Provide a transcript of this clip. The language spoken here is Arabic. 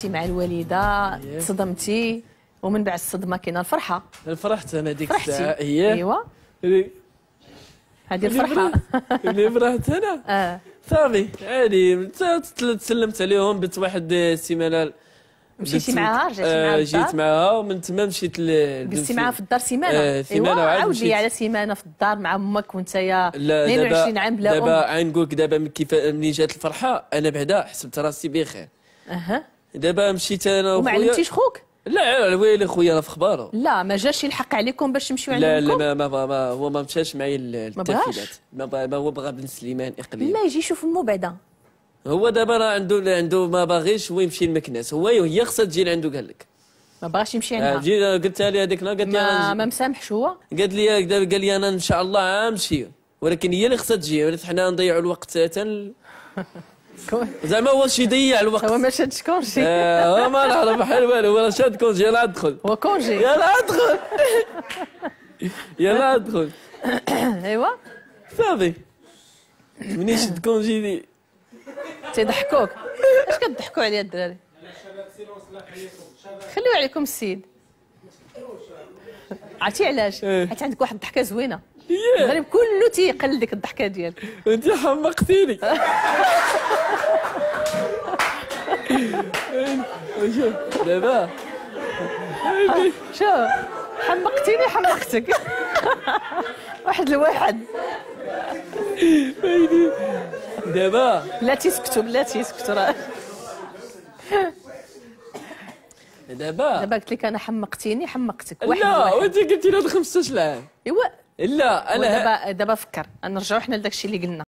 مع الوالده تصدمتي ومن بعد الصدمه كاينه الفرحه. فرحت انا ديك الساعه هي ايوا هذه الفرحه اللي فرحت انا صافي عادي تسلمت عليهم بت واحد السيمانه مشيتي معاها رجعتي معاها جيت معاها ومن تما مشيت جلستي معاها في الدار سيمانه. سيمانه وعاد عاودي لي على سيمانه في الدار مع امك وانت يا 22 عام بلا دابا غنقول لك دابا كيف ملي جات الفرحه انا بعدا حسبت راسي بخير. دابا مشيت انا وما علمتيش خوك؟ لا ويلي خويا راه في خبارو. لا ما جاش يلحق عليكم باش تمشيو عند امكم؟ لا ما هو ما مشاش معايا للتفيلات. ما هو بغى بن سليمان اقليم. لا يجي يشوف امو بعدا. هو دابا راه عنده ما باغيش هو يمشي لمكناس. هي خصها تجي لعندو قال لك ما بغاش يمشي عندها. جيت قلت لها هذيك قالت لي ما مسامحش هو. قال لي انا ان شاء الله غنمشي ولكن هي اللي خصها تجي حنا نضيعوا الوقت زعما هو شي يضيع الوقت. هو ما شادش كونجي. ما نعرف بحال والو هو شاد كونجي. يلاه ادخل هو كونجي. يلاه ادخل يلاه ادخل. ايوا صافي منين شد كونجي تيضحكوك. اش كتضحكوا عليا الدراري؟ خليو عليكم السيد. عرفتي علاش؟ حيت عندك واحد الضحكه زوينه. المغرب كله تيقلدك الضحكه ديالك. انت حمقتيني. دابا شوف حمقتيني حمقتك. واحد الواحد. دابا بلاتي سكتوا راه دابا قلت لك انا حمقتيني حمقتك. لا وانت قلتي لي هذا 15 عام. ايوا لا انا دابا فكر نرجعوا حنا لداك الشيء اللي قلنا.